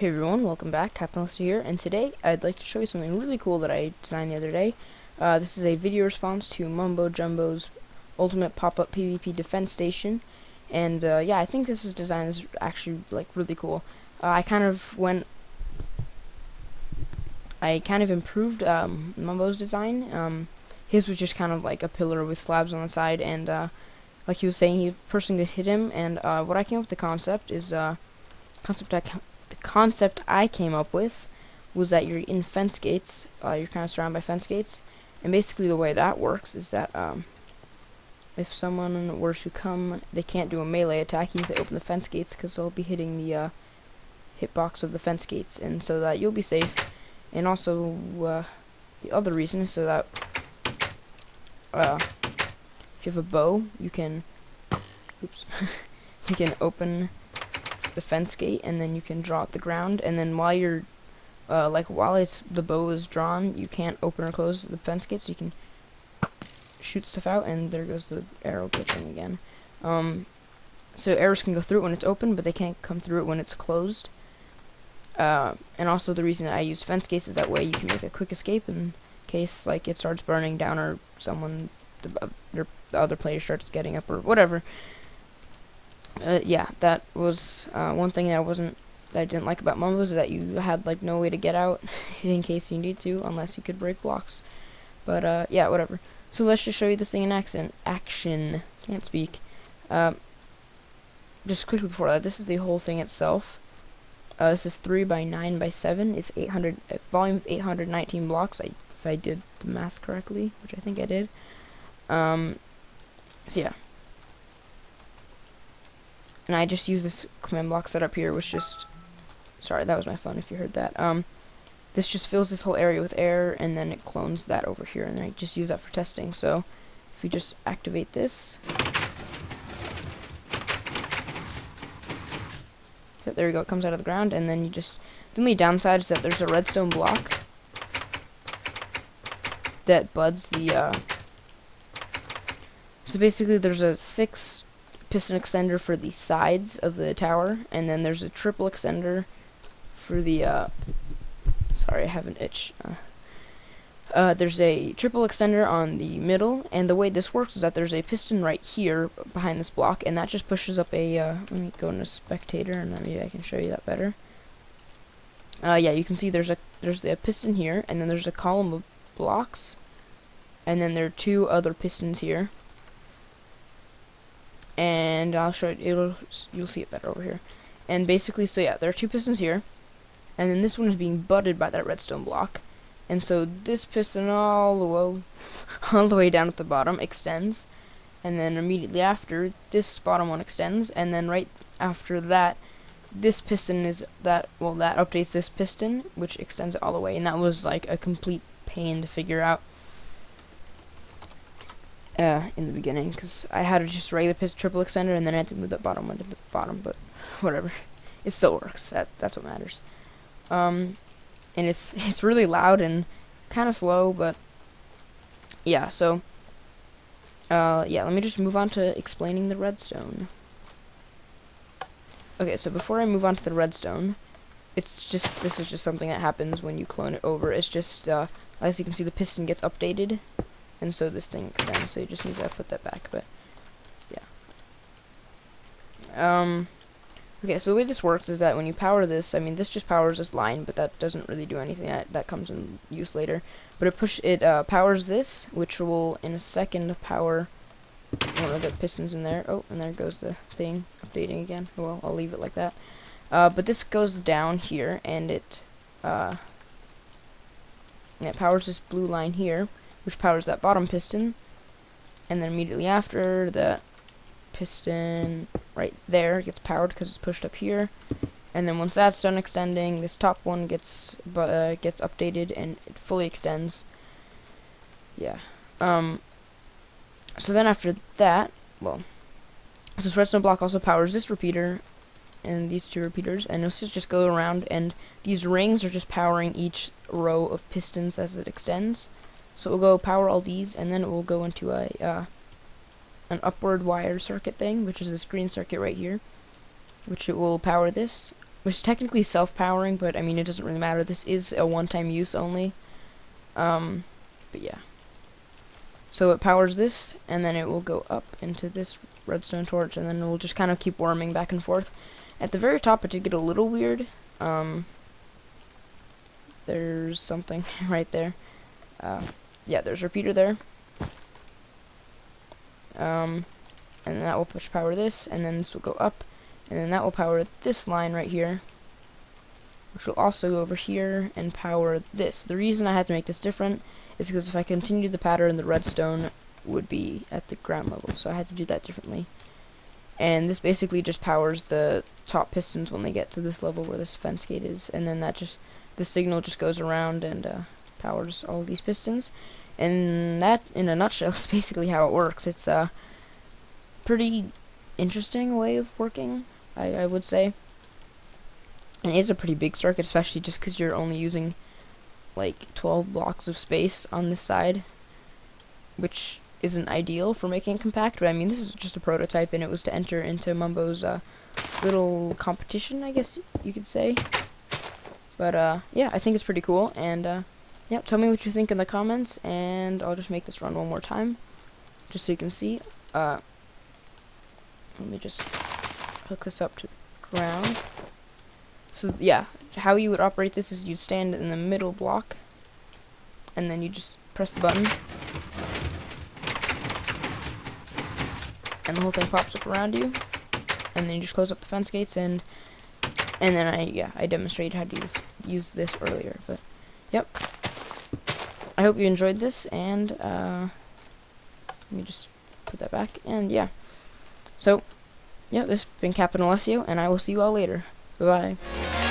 Hey everyone, welcome back. Captain Lister here, and today I'd like to show you something really cool that I designed the other day. This is a video response to Mumbo Jumbo's Ultimate Pop-Up PvP Defense Station, and yeah, I think this design is actually like really cool. I kind of improved Mumbo's design. His was just kind of like a pillar with slabs on the side, and like he was saying, a person could hit him. And what I came up with the concept is the concept I came up with was that you're in fence gates. You're kind of surrounded by fence gates, and basically the way that works is that if someone were to come, they can't do a melee attack even if they open the fence gates, because they'll be hitting the hitbox of the fence gates, and so that you'll be safe. And also the other reason is so that if you have a bow, you can you can open the fence gate, and then you can draw at the ground, and then while you're while the bow is drawn, you can't open or close the fence gate, so you can shoot stuff out. And there goes the arrow glitching again. So arrows can go through it when it's open, but they can't come through it when it's closed. And also the reason I use fence gates is that way you can make a quick escape in case like it starts burning down, or the other player starts getting up or whatever. Yeah, that was one thing that I didn't like about Mumbo's, is that you had like no way to get out in case you need to, unless you could break blocks. But yeah, whatever. So let's just show you this thing in action. Can't speak. Just quickly before that, this is the whole thing itself. This is 3 by 9 by 7. It's 800 volume of 819 blocks. If I did the math correctly, which I think I did. So yeah. And I just use this command block setup here, which just, sorry, that was my phone if you heard that. This just fills this whole area with air, and then it clones that over here, and I just use that for testing. So if you just activate this, so there we go, it comes out of the ground, and then the only downside is that there's a redstone block that buds the, so basically there's a 6 piston extender for the sides of the tower, and then there's a triple extender for the sorry, I have an itch. There's a triple extender on the middle, and the way this works is that there's a piston right here behind this block, and that just pushes up a let me go into spectator, and maybe I can show you that better. Yeah, you can see there's a piston here, and then there's a column of blocks, and then there are 2 other pistons here. And I'll show you, you'll see it better over here. And basically, so yeah, there are 2 pistons here, and then this one is being butted by that redstone block, and so this piston all the way down at the bottom extends, and then immediately after, this bottom one extends, and then right after that, this piston that updates this piston, which extends it all the way. And that was like a complete pain to figure out in the beginning, because I had to just regular triple extender, and then I had to move that bottom one to the bottom, but whatever, it still works. That's what matters. And it's really loud and kind of slow, but yeah. So yeah, let me just move on to explaining the redstone. Okay, so before I move on to the redstone, this is just something that happens when you clone it over. It's just as you can see, the piston gets updated, and so this thing extends, so you just need to put that back. But yeah. Okay, so the way this works is that when you power this, I mean, this just powers this line, but that doesn't really do anything. That comes in use later. But it powers this, which will in a second power one of the pistons in there. Oh, and there goes the thing updating again. Well, I'll leave it like that. But this goes down here, and it powers this blue line here, which powers that bottom piston, and then immediately after, the piston right there gets powered because it's pushed up here, and then once that's done extending, this top one gets updated, and it fully extends. Yeah. So then after that, well, so this redstone block also powers this repeater and these 2 repeaters, and this just go around, and these rings are just powering each row of pistons as it extends. So it will go power all these, and then it will go into an upward wire circuit thing, which is this green circuit right here, which it will power this, which is technically self-powering, but I mean it doesn't really matter. This is a one-time use only. But yeah. So it powers this, and then it will go up into this redstone torch, and then it will just kind of keep warming back and forth. At the very top, it did get a little weird. There's something right there. Yeah, there's a repeater there. And that will push power this, and then this will go up, and then that will power this line right here, which will also go over here and power this. The reason I had to make this different is because if I continue the pattern, the redstone would be at the ground level, so I had to do that differently. And this basically just powers the top pistons when they get to this level where this fence gate is, and then that just, the signal just goes around and powers all these pistons. And that, in a nutshell, is basically how it works. It's a pretty interesting way of working, I would say. And it is a pretty big circuit, especially just because you're only using like 12 blocks of space on this side, which isn't ideal for making it compact. But I mean, this is just a prototype, and it was to enter into Mumbo's little competition, I guess you could say. But yeah, I think it's pretty cool. And yeah, tell me what you think in the comments, and I'll just make this run one more time, just so you can see. Let me just hook this up to the ground. So yeah, how you would operate this is you'd stand in the middle block, and then you just press the button, and the whole thing pops up around you, and then you just close up the fence gates, and then I demonstrated how to use this earlier. But yep, I hope you enjoyed this, and let me just put that back, and yeah. So yeah, this has been Captain Alessio, and I will see you all later. Bye-bye.